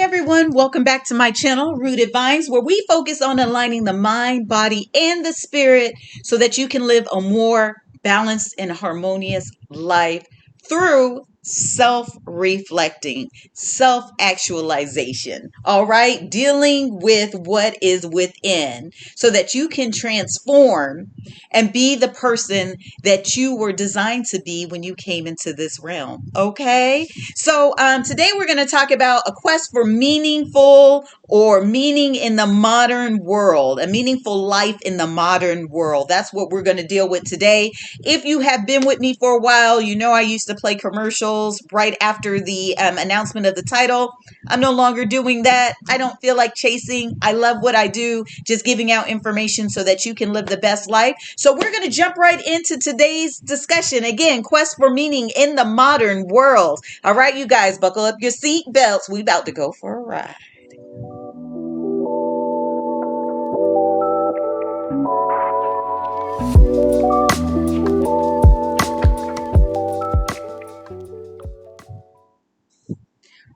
everyone, welcome back to my channel, Rooted Vines, where we focus on aligning the mind, body, and the spirit so that you can live a more balanced and harmonious life through self-reflecting, self-actualization, all right? Dealing with what is within so that you can transform and be the person that you were designed to be when you came into this realm, okay? So today we're going to talk about a quest for meaningful or meaning in the modern world, a meaningful life in the modern world. That's what we're going to deal with today. If you have been with me for a while, you know I used to play commercials right after the announcement of the title. I'm no longer doing that. I don't feel like chasing. I love what I do, just giving out information so that you can live the best life. So we're going to jump right into today's discussion. Again, quest for meaning in the modern world. All right, you guys, buckle up your seat belts. We about to go for a ride.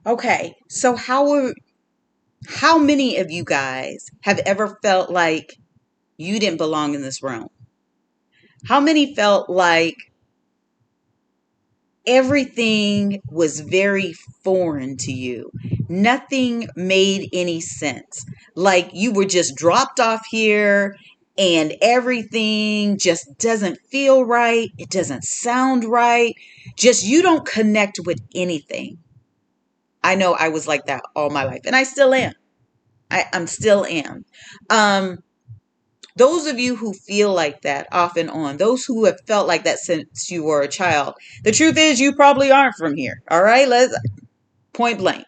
Okay, so how many of you guys have ever felt like you didn't belong in this realm? How many felt like everything was very foreign to you? Nothing made any sense. Like you were just dropped off here and everything just doesn't feel right. It doesn't sound right. Just you don't connect with anything. I know I was like that all my life and I still am. I'm still am. Those of you who feel like that off and on, those who have felt like that since you were a child, the truth is you probably aren't from here. All right, let's point blank.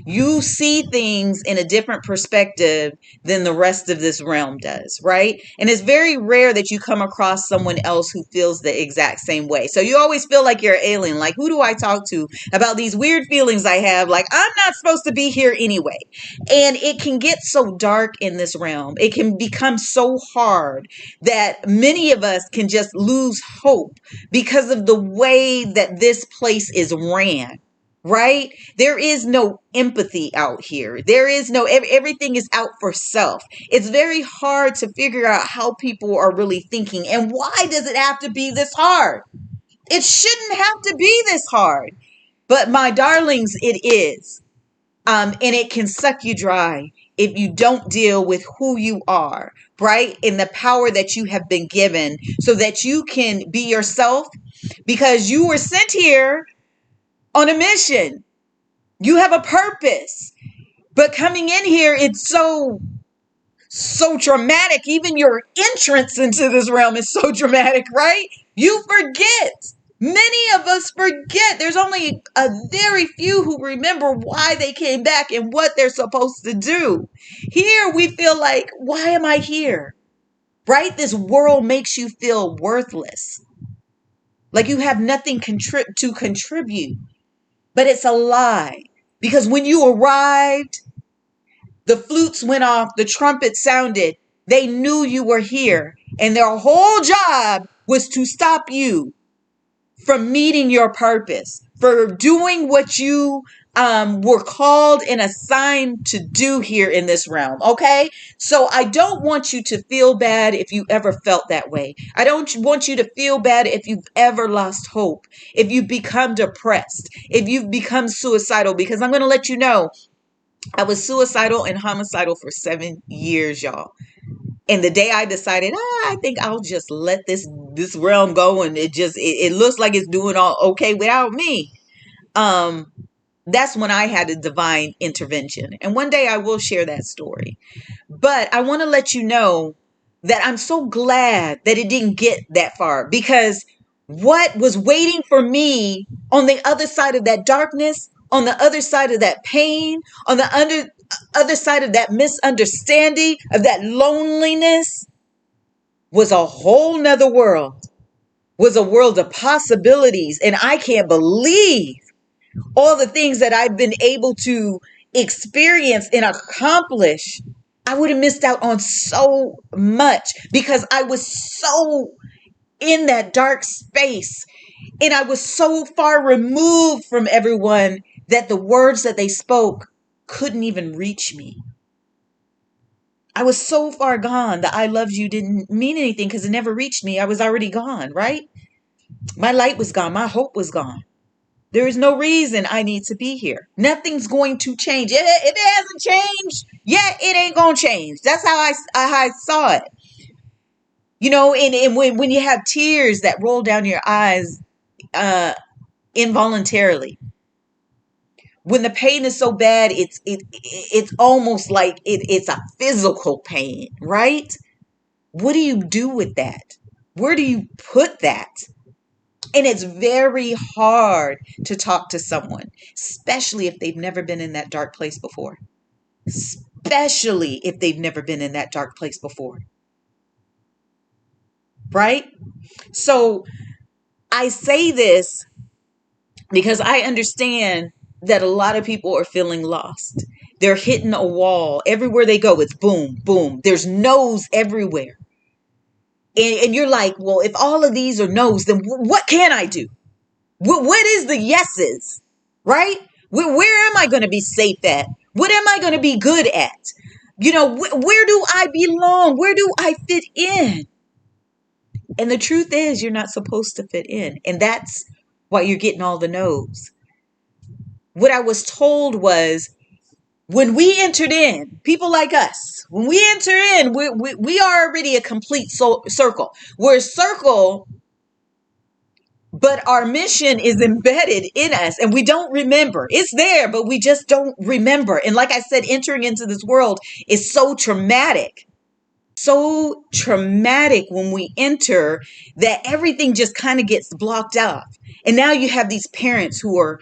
You see things in a different perspective than the rest of this realm does, right? And it's very rare that you come across someone else who feels the exact same way. So you always feel like you're an alien. Like, who do I talk to about these weird feelings I have? Like, I'm not supposed to be here anyway. And it can get so dark in this realm. It can become so hard that many of us can just lose hope because of the way that this place is ran. Right? There is no empathy out here. There is no, everything is out for self. It's very hard to figure out how people are really thinking. And why does it have to be this hard? It shouldn't have to be this hard. But my darlings, it is. And it can suck you dry if you don't deal with who you are, right? And the power that you have been given so that you can be yourself, because you were sent here on a mission. You have a purpose. But coming in here, it's so dramatic. Even your entrance into this realm is so dramatic, right? You forget. Many of us forget. There's only a very few who remember why they came back and what they're supposed to do. Here we feel like, why am I here? Right? This world makes you feel worthless. Like you have nothing to contribute. But it's a lie, because when you arrived, the flutes went off, the trumpet sounded, they knew you were here, and their whole job was to stop you from meeting your purpose, for doing what you were called and assigned to do here in this realm. Okay. So I don't want you to feel bad if you ever felt that way. I don't want you to feel bad if you've ever lost hope, if you've become depressed, if you've become suicidal, because I'm going to let you know, I was suicidal and homicidal for 7 years, y'all. And the day I decided, I think I'll just let this realm go, and it looks like it's doing all okay without me. That's when I had a divine intervention. And one day I will share that story. But I want to let you know that I'm so glad that it didn't get that far, because what was waiting for me on the other side of that darkness, on the other side of that pain, on the other side of that misunderstanding, of that loneliness, was a whole nother world, was a world of possibilities. And I can't believe all the things that I've been able to experience and accomplish. I would have missed out on so much because I was so in that dark space, and I was so far removed from everyone that the words that they spoke couldn't even reach me. I was so far gone that I loved you didn't mean anything because it never reached me. I was already gone, right? My light was gone. My hope was gone. There is no reason I need to be here. Nothing's going to change. If it hasn't changed yet, it ain't going to change. That's how I saw it. You know, and when you have tears that roll down your eyes involuntarily, when the pain is so bad, it's almost like it's a physical pain, right? What do you do with that? Where do you put that? And it's very hard to talk to someone, especially if they've never been in that dark place before. Especially if they've never been in that dark place before. Right? So I say this because I understand that a lot of people are feeling lost. They're hitting a wall. Everywhere they go, it's boom, boom. There's no's everywhere. And you're like, well, if all of these are no's, then what can I do? What is the yeses, right? Where am I going to be safe at? What am I going to be good at? You know, where do I belong? Where do I fit in? And the truth is, you're not supposed to fit in. And that's why you're getting all the no's. What I was told was, when we entered in, people like us, when we enter in, we are already a complete circle. We're a circle, but our mission is embedded in us and we don't remember. It's there, but we just don't remember. And like I said, entering into this world is so traumatic. So traumatic when we enter that everything just kind of gets blocked off. And now you have these parents who are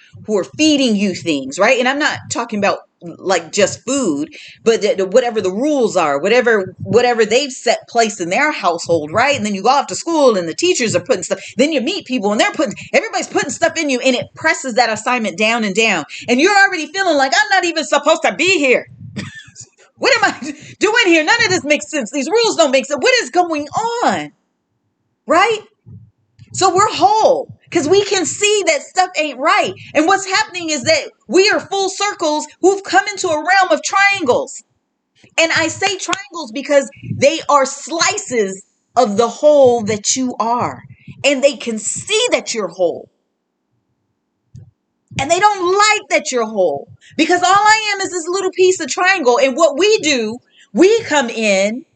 feeding you things, right? And I'm not talking about like just food, but whatever the rules are, whatever they've set place in their household, right? And then you go off to school and the teachers are putting stuff. Then you meet people and everybody's putting stuff in you, and it presses that assignment down and down. And you're already feeling like, I'm not even supposed to be here. What am I doing here? None of this makes sense. These rules don't make sense. What is going on? Right? So we're whole because we can see that stuff ain't right. And what's happening is that we are full circles who've come into a realm of triangles. And I say triangles because they are slices of the whole that you are. And they can see that you're whole. And they don't like that you're whole, because all I am is this little piece of triangle. And what we do, we come in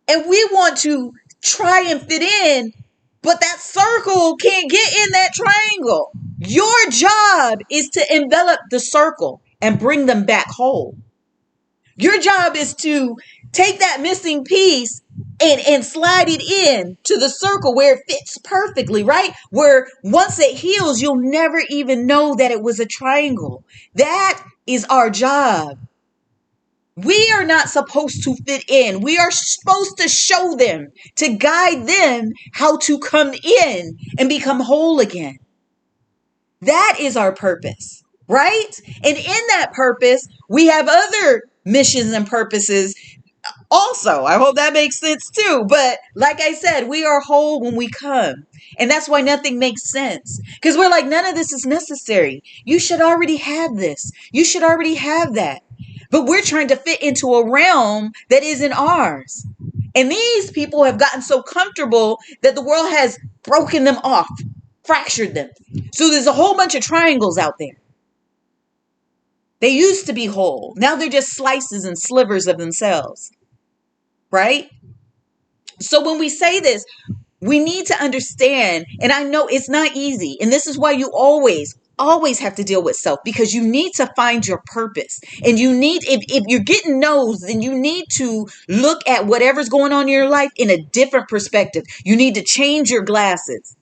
and we want to try and fit in, but that circle can't get in that triangle. Your job is to envelop the circle and bring them back whole. Your job is to take that missing piece and slide it in to the circle where it fits perfectly, right? Where once it heals, you'll never even know that it was a triangle. That is our job. We are not supposed to fit in. We are supposed to show them, to guide them how to come in and become whole again. That is our purpose, right? And in that purpose, we have other missions and purposes also. I hope that makes sense too. But like I said, we are whole when we come. And that's why nothing makes sense. Because we're like, none of this is necessary. You should already have this. You should already have that. But we're trying to fit into a realm that isn't ours. And these people have gotten so comfortable that the world has broken them off, fractured them. So there's a whole bunch of triangles out there. They used to be whole. Now they're just slices and slivers of themselves. Right? So when we say this, we need to understand, and I know it's not easy, and this is why you always have to deal with self, because you need to find your purpose. And you need, if you're getting no's, then you need to look at whatever's going on in your life in a different perspective. You need to change your glasses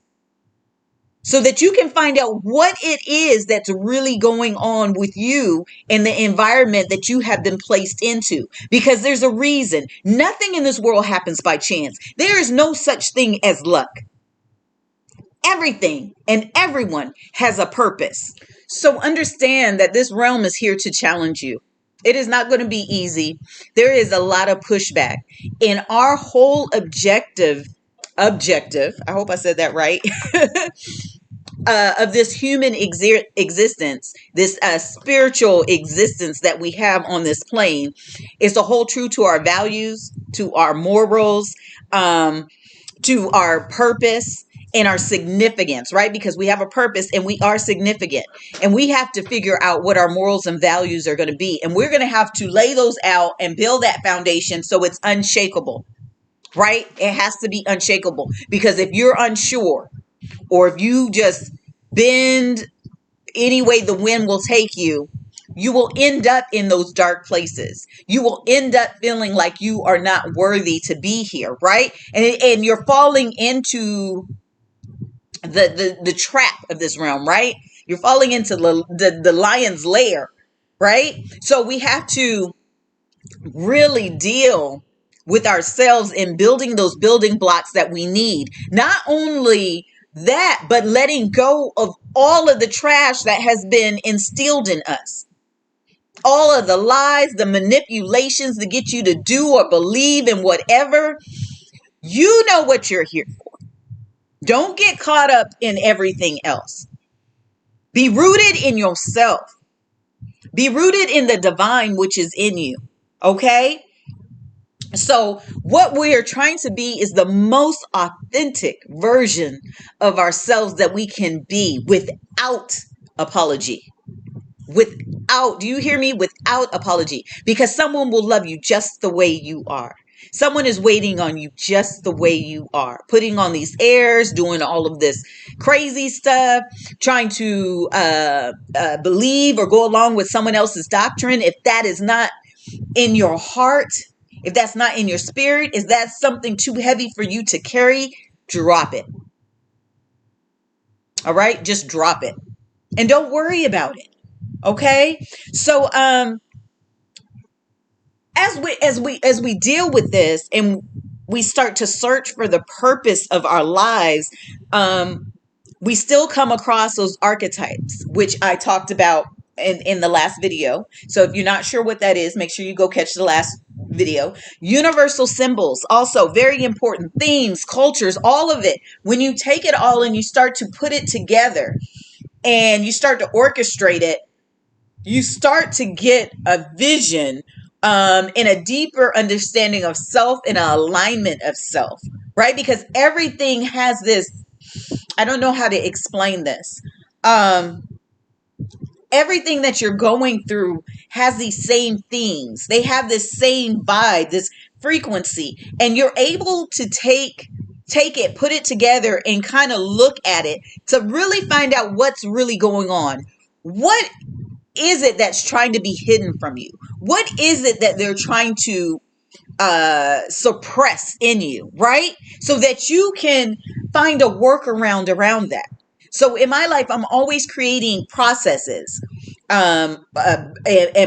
so that you can find out what it is that's really going on with you and the environment that you have been placed into. Because there's a reason. Nothing in this world happens by chance. There is no such thing as luck. Everything and everyone has a purpose. So understand that this realm is here to challenge you. It is not going to be easy. There is a lot of pushback. And our whole objective, I hope I said that right, of this human existence, this spiritual existence that we have on this plane, is to hold true to our values, to our morals, um, to our purpose and our significance, right? Because we have a purpose and we are significant, and we have to figure out what our morals and values are going to be. And we're going to have to lay those out and build that foundation so it's unshakable, right? It has to be unshakable, because if you're unsure, or if you just bend any way the wind will take you, you will end up in those dark places. You will end up feeling like you are not worthy to be here, right? And you're falling into the trap of this realm, right? You're falling into the lion's lair, right? So we have to really deal with ourselves in building those building blocks that we need. Not only that, but letting go of all of the trash that has been instilled in us. All of the lies, the manipulations to get you to do or believe in whatever. You know what you're here for. Don't get caught up in everything else. Be rooted in yourself. Be rooted in the divine which is in you. Okay? So what we are trying to be is the most authentic version of ourselves that we can be, without apology. Do you hear me? Without apology. Because someone will love you just the way you are. Someone is waiting on you just the way you are, putting on these airs, doing all of this crazy stuff, trying to believe or go along with someone else's doctrine. If that is not in your heart, if that's not in your spirit, is that something too heavy for you to carry? Drop it. All right? Just drop it. And don't worry about it. Okay? So as we deal with this and we start to search for the purpose of our lives, we still come across those archetypes, which I talked about in the last video. So if you're not sure what that is, make sure you go catch the last video. Universal symbols, also very important. Themes, cultures, all of it. When you take it all and you start to put it together and you start to orchestrate it, you start to get a vision and a deeper understanding of self and an alignment of self, right? Because everything has this, I don't know how to explain this. Everything that you're going through has these same themes. They have this same vibe, this frequency, and you're able to take it, put it together, and kind of look at it to really find out what's really going on. What is it that's trying to be hidden from you? What is it that they're trying to suppress in you, right? So that you can find a workaround around that. So in my life, I'm always creating processes and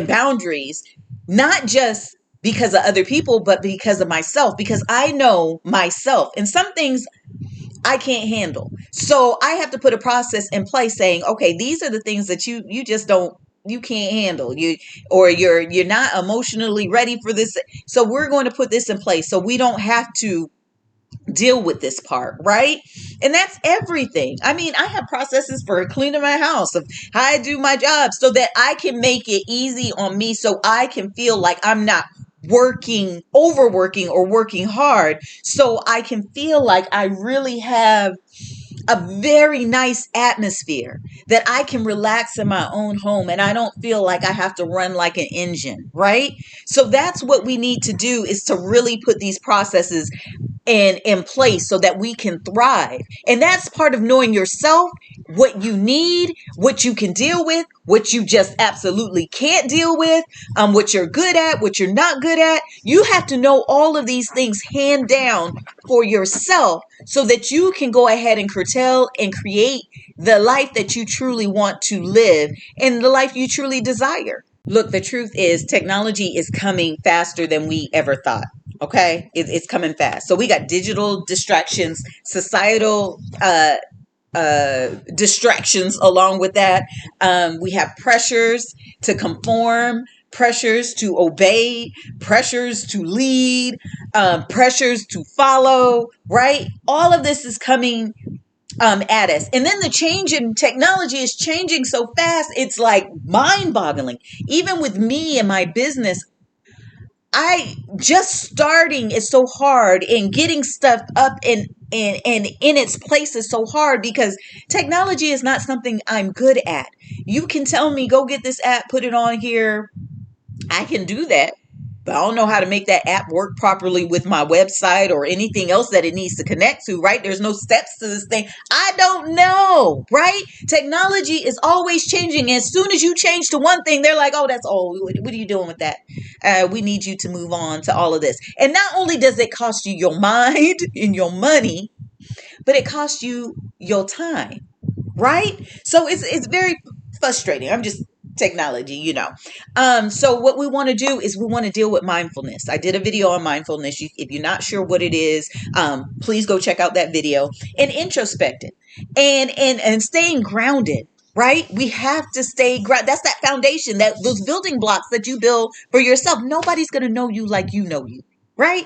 boundaries, not just because of other people, but because of myself, because I know myself. And some things I can't handle. So I have to put a process in place saying, okay, these are the things that you just don't, you can't handle, you're not emotionally ready for this. So we're going to put this in place so we don't have to deal with this part, right? And that's everything. I mean, I have processes for cleaning my house, of how I do my job, so that I can make it easy on me, so I can feel like I'm not overworking or working hard, so I can feel like I really have a very nice atmosphere, that I can relax in my own home and I don't feel like I have to run like an engine, right? So that's what we need to do, is to really put these processes in place so that we can thrive. And that's part of knowing yourself, what you need, what you can deal with, what you just absolutely can't deal with, what you're good at, what you're not good at. You have to know all of these things hand down for yourself so that you can go ahead and curtail and create the life that you truly want to live and the life you truly desire. Look, the truth is technology is coming faster than we ever thought. Okay, it's coming fast. So we got digital distractions, societal distractions along with that. We have pressures to conform, pressures to obey, pressures to lead, pressures to follow, right? All of this is coming at us. And then the change in technology is changing so fast, it's like mind boggling. Even with me and my business, I just starting is so hard, and getting stuff up and in its place is so hard because technology is not something I'm good at. You can tell me, go get this app, put it on here. I can do that, but I don't know how to make that app work properly with my website or anything else that it needs to connect to, right? There's no steps to this thing. I don't know, right? Technology is always changing. As soon as you change to one thing, they're like, oh, that's old. What are you doing with that? We need you to move on to all of this. And not only does it cost you your mind and your money, but it costs you your time, right? So it's very frustrating. I'm just technology, you know. So what we want to do is we want to deal with mindfulness. I did a video on mindfulness. If you're not sure what it is, please go check out that video. And introspecting and staying grounded. Right? We have to stay grounded. That's that foundation, that those building blocks that you build for yourself. Nobody's going to know you like you know you. Right?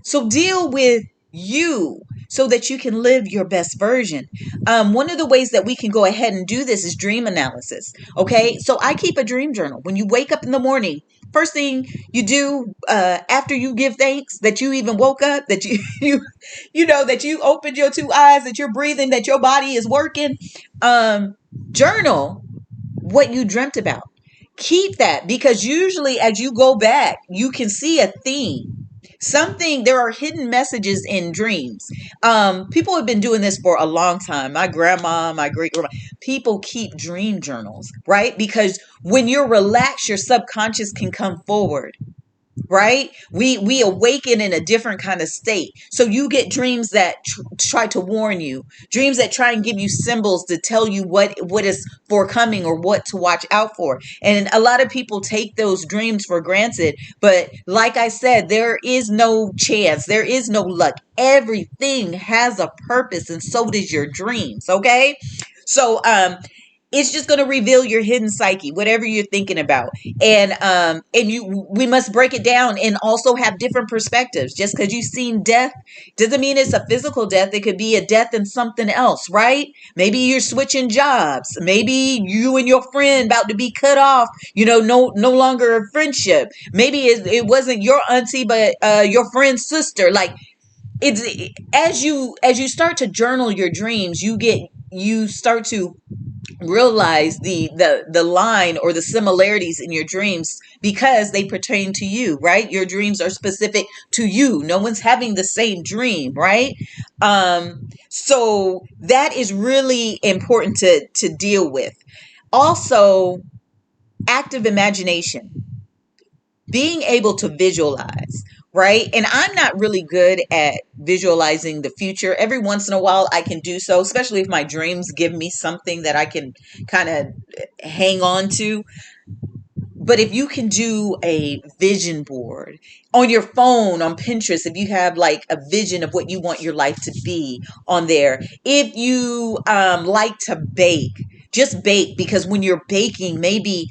So deal with you so that you can live your best version. One of the ways that we can go ahead and do this is dream analysis. Okay. So I keep a dream journal. When you wake up in the morning, first thing you do after you give thanks that you even woke up, that you know, that you opened your two eyes, that you're breathing, that your body is working, journal what you dreamt about. Keep that, because usually as you go back, you can see a theme. There are hidden messages in dreams. People have been doing this for a long time. My grandma, my great grandma, people keep dream journals, right? Because when you're relaxed, your subconscious can come forward. Right? We awaken in a different kind of state. So you get dreams that try to warn you, dreams that try and give you symbols to tell you what is forthcoming or what to watch out for. And a lot of people take those dreams for granted. But like I said, there is no chance. There is no luck. Everything has a purpose, and so does your dreams. Okay? So it's just going to reveal your hidden psyche, whatever you're thinking about. And we must break it down and also have different perspectives. Just because you've seen death doesn't mean it's a physical death. It could be a death in something else, right? Maybe you're switching jobs. Maybe you and your friend about to be cut off, no longer a friendship. Maybe it wasn't your auntie, but your friend's sister. Like, it's as you start to journal your dreams, you start to realize the line or the similarities in your dreams, because they pertain to you, right? Your dreams are specific to you. No one's having the same dream, right? So that is really important to deal with. Also, active imagination, being able to visualize, right? And I'm not really good at visualizing the future. Every once in a while I can do so, especially if my dreams give me something that I can kind of hang on to. But if you can do a vision board on your phone, on Pinterest, if you have like a vision of what you want your life to be on there, if you like to bake, just bake, because when you're baking, maybe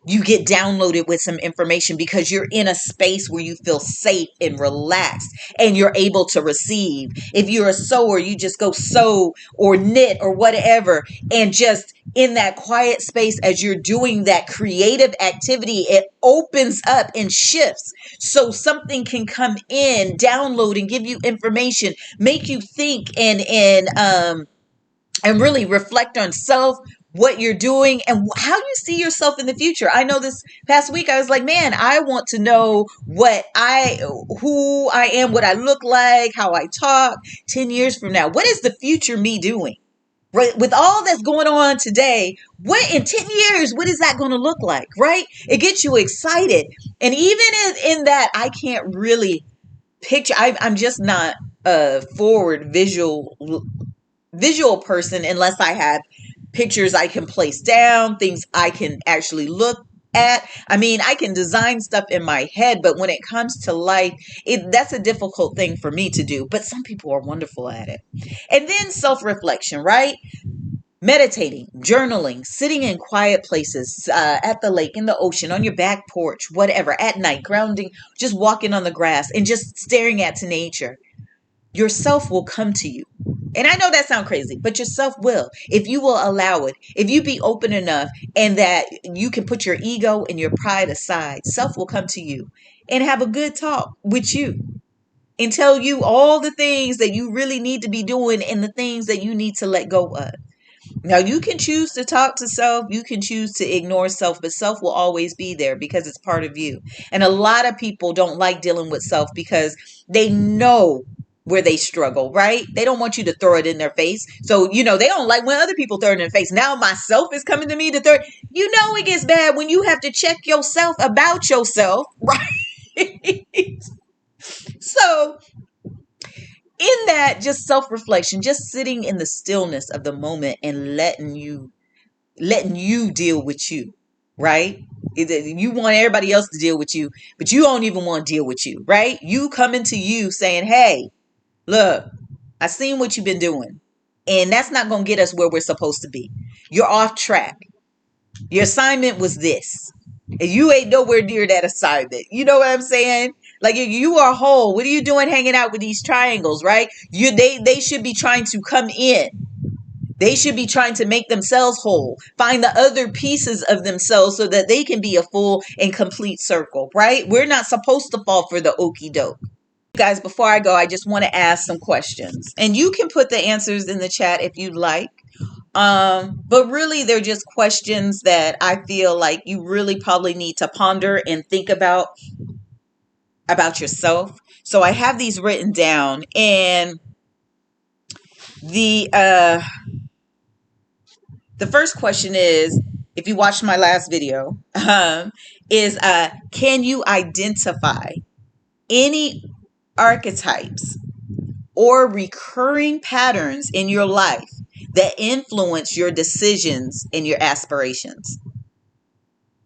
you get downloaded with some information because you're in a space where you feel safe and relaxed and you're able to receive. If you're a sewer, you just go sew or knit or whatever, and just in that quiet space as you're doing that creative activity, it opens up and shifts so something can come in, download and give you information, make you think and really reflect on self, what you're doing, and how you see yourself in the future. I know this past week I was like, man, I want to know who I am, what I look like, how I talk 10 years from now. What is the future me doing? Right? With all that's going on today, what in 10 years, what is that going to look like? Right? It gets you excited. And even in that, I can't really picture. I'm just not a forward visual person unless I have pictures I can place down, things I can actually look at. I mean, I can design stuff in my head, but when it comes to life, that's a difficult thing for me to do. But some people are wonderful at it. And then self-reflection, right? Meditating, journaling, sitting in quiet places, at the lake, in the ocean, on your back porch, whatever, at night, grounding, just walking on the grass and just staring at nature. Yourself will come to you. And I know that sounds crazy, but your self will. If you will allow it, if you be open enough and that you can put your ego and your pride aside, self will come to you and have a good talk with you and tell you all the things that you really need to be doing and the things that you need to let go of. Now, you can choose to talk to self, you can choose to ignore self, but self will always be there because it's part of you. And a lot of people don't like dealing with self because they know where they struggle, right? They don't want you to throw it in their face. So, they don't like when other people throw it in their face. Now myself is coming to me to throw it. It gets bad when you have to check yourself about yourself, right? So, in that just self-reflection, just sitting in the stillness of the moment and letting you deal with you, right? You want everybody else to deal with you, but you don't even want to deal with you, right? You coming to you saying, hey, look, I seen what you've been doing, and that's not going to get us where we're supposed to be. You're off track. Your assignment was this, and you ain't nowhere near that assignment. You know what I'm saying? Like, if you are whole, what are you doing hanging out with these triangles, right? They should be trying to come in. They should be trying to make themselves whole, find the other pieces of themselves so that they can be a full and complete circle, right? We're not supposed to fall for the okie doke. Guys, before I go, I just want to ask some questions. And you can put the answers in the chat if you'd like. But really, they're just questions that I feel like you really probably need to ponder and think about yourself. So I have these written down, and the first question is, if you watched my last video, is can you identify any archetypes or recurring patterns in your life that influence your decisions and your aspirations?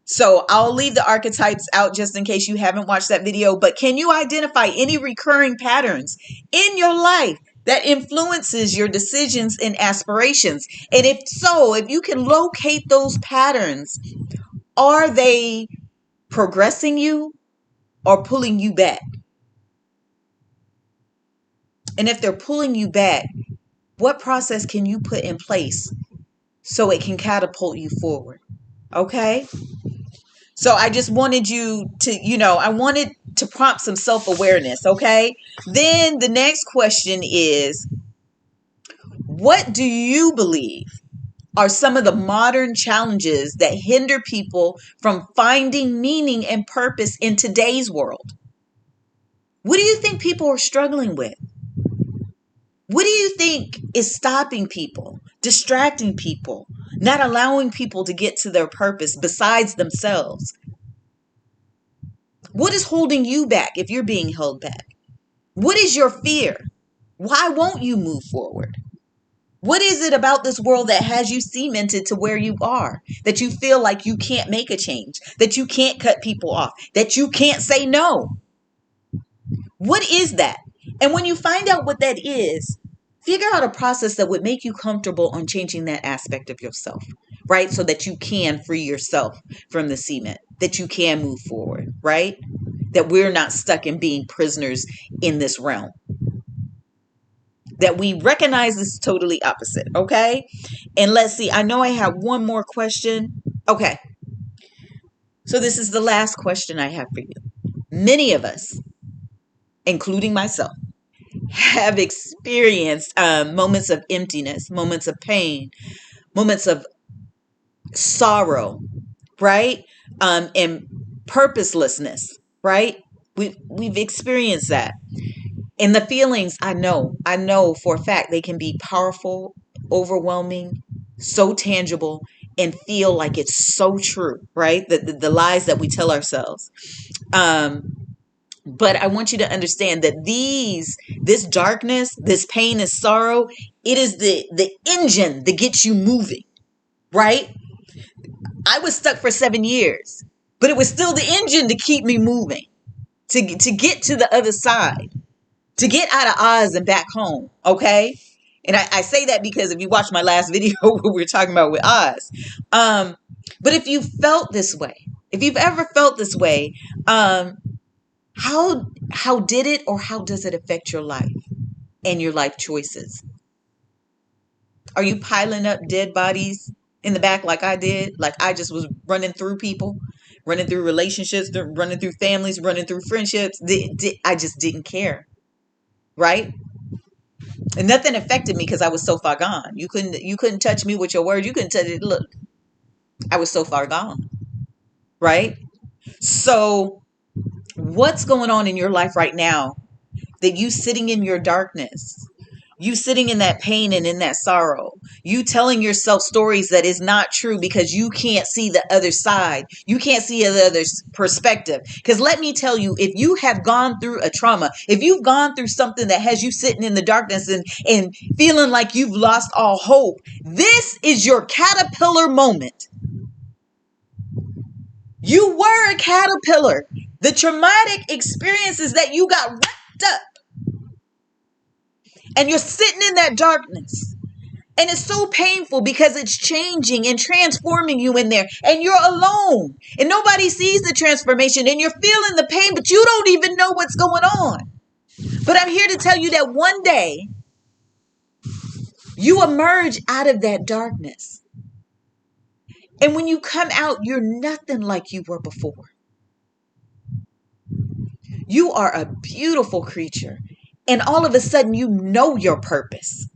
So I'll leave the archetypes out just in case you haven't watched that video, but can you identify any recurring patterns in your life that influences your decisions and aspirations? And if so, if you can locate those patterns, are they progressing you or pulling you back? And if they're pulling you back, what process can you put in place so it can catapult you forward? Okay? So I just wanted you to, I wanted to prompt some self-awareness, okay? Then the next question is, what do you believe are some of the modern challenges that hinder people from finding meaning and purpose in today's world? What do you think people are struggling with? What do you think is stopping people, distracting people, not allowing people to get to their purpose besides themselves? What is holding you back if you're being held back? What is your fear? Why won't you move forward? What is it about this world that has you cemented to where you are, that you feel like you can't make a change, that you can't cut people off, that you can't say no? What is that? And when you find out what that is, figure out a process that would make you comfortable on changing that aspect of yourself, right? So that you can free yourself from the cement, that you can move forward, right? That we're not stuck in being prisoners in this realm. That we recognize this totally opposite, okay? And let's see, I know I have one more question. Okay. So this is the last question I have for you. Many of us, including myself, have experienced moments of emptiness, moments of pain, moments of sorrow, right? And purposelessness, right? We've experienced that. And the feelings, I know for a fact they can be powerful, overwhelming, so tangible, and feel like it's so true, right? The lies that we tell ourselves. But I want you to understand that this darkness, this pain, this sorrow, it is the engine that gets you moving, right? I was stuck for 7 years, but it was still the engine to keep me moving, to get to the other side, to get out of Oz and back home, okay? And I say that because if you watch my last video where we were talking about with Oz, but if you felt this way, if you've ever felt this way, how did it or how does it affect your life and your life choices? Are you piling up dead bodies in the back like I did? Like I just was running through people, running through relationships, running through families, running through friendships. I just didn't care, right? And nothing affected me because I was so far gone. You couldn't touch me with your words. You couldn't touch it. Look, I was so far gone, right? So what's going on in your life right now that you sitting in your darkness, you sitting in that pain and in that sorrow, you telling yourself stories that is not true because you can't see the other side, you can't see the other's perspective? Because let me tell you, if you have gone through a trauma, if you've gone through something that has you sitting in the darkness and feeling like you've lost all hope, this is your caterpillar moment. You were a caterpillar. The traumatic experiences that you got wrapped up, and you're sitting in that darkness. And it's so painful because it's changing and transforming you in there. And you're alone. And nobody sees the transformation. And you're feeling the pain, but you don't even know what's going on. But I'm here to tell you that one day, you emerge out of that darkness. And when you come out, you're nothing like you were before. You are a beautiful creature. And all of a sudden, you know your purpose.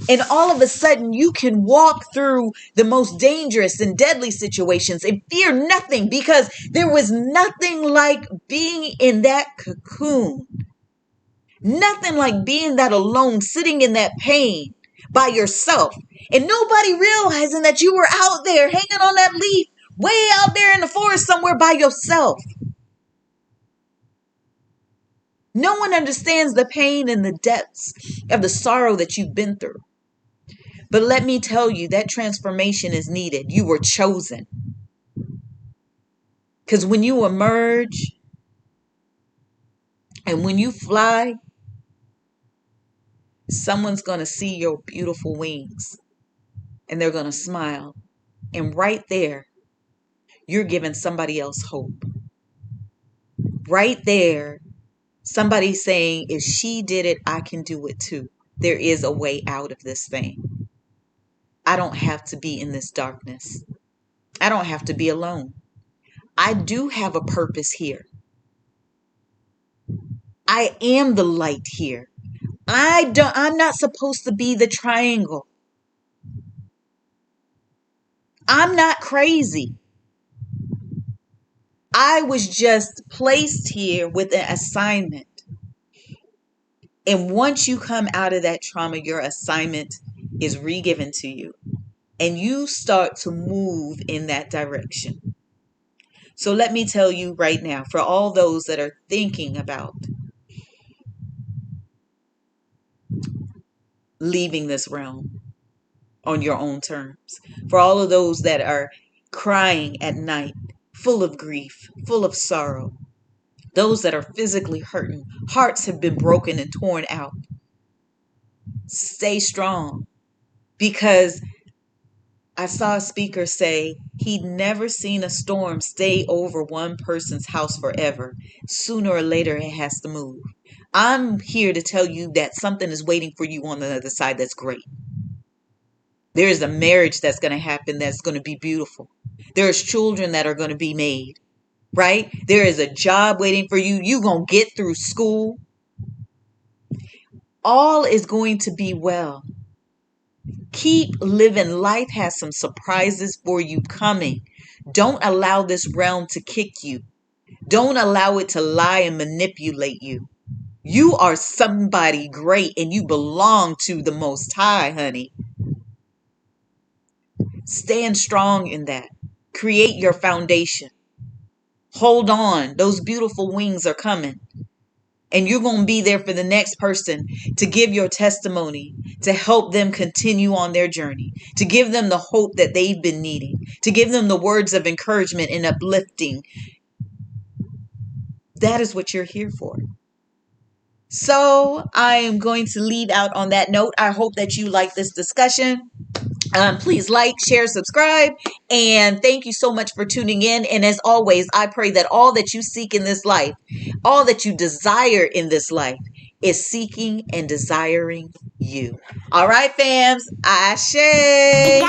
And all of a sudden, you can walk through the most dangerous and deadly situations and fear nothing, because there was nothing like being in that cocoon. Nothing like being that alone, sitting in that pain by yourself. And nobody realizing that you were out there hanging on that leaf, way out there in the forest somewhere by yourself. No one understands the pain and the depths of the sorrow that you've been through. But let me tell you, that transformation is needed. You were chosen. Because when you emerge and when you fly, someone's going to see your beautiful wings and they're going to smile. And right there, you're giving somebody else hope. Right there, somebody's saying, if she did it, I can do it too. There is a way out of this thing. I don't have to be in this darkness. I don't have to be alone. I do have a purpose here. I am the light here. I'm not supposed to be the triangle. I'm not crazy. I was just placed here with an assignment. And once you come out of that trauma, your assignment is re-given to you. And you start to move in that direction. So let me tell you right now, for all those that are thinking about leaving this realm on your own terms, for all of those that are crying at night, full of grief, full of sorrow, those that are physically hurting, hearts have been broken and torn out, stay strong. Because I saw a speaker say he'd never seen a storm stay over one person's house forever. Sooner or later, it has to move. I'm here to tell you that something is waiting for you on the other side that's great. There is a marriage that's going to happen that's going to be beautiful. There's children that are going to be made, right? There is a job waiting for you. You're going to get through school. All is going to be well. Keep living. Life has some surprises for you coming. Don't allow this realm to kick you. Don't allow it to lie and manipulate you. You are somebody great and you belong to the Most High, honey. Stand strong in that. Create your foundation. Hold on. Those beautiful wings are coming. And you're going to be there for the next person to give your testimony, to help them continue on their journey, to give them the hope that they've been needing, to give them the words of encouragement and uplifting. That is what you're here for. So I am going to leave out on that note. I hope that you like this discussion. Please like, share, subscribe, and thank you so much for tuning in. And as always, I pray that all that you seek in this life, all that you desire in this life, is seeking and desiring you. All right, fams. Ashe.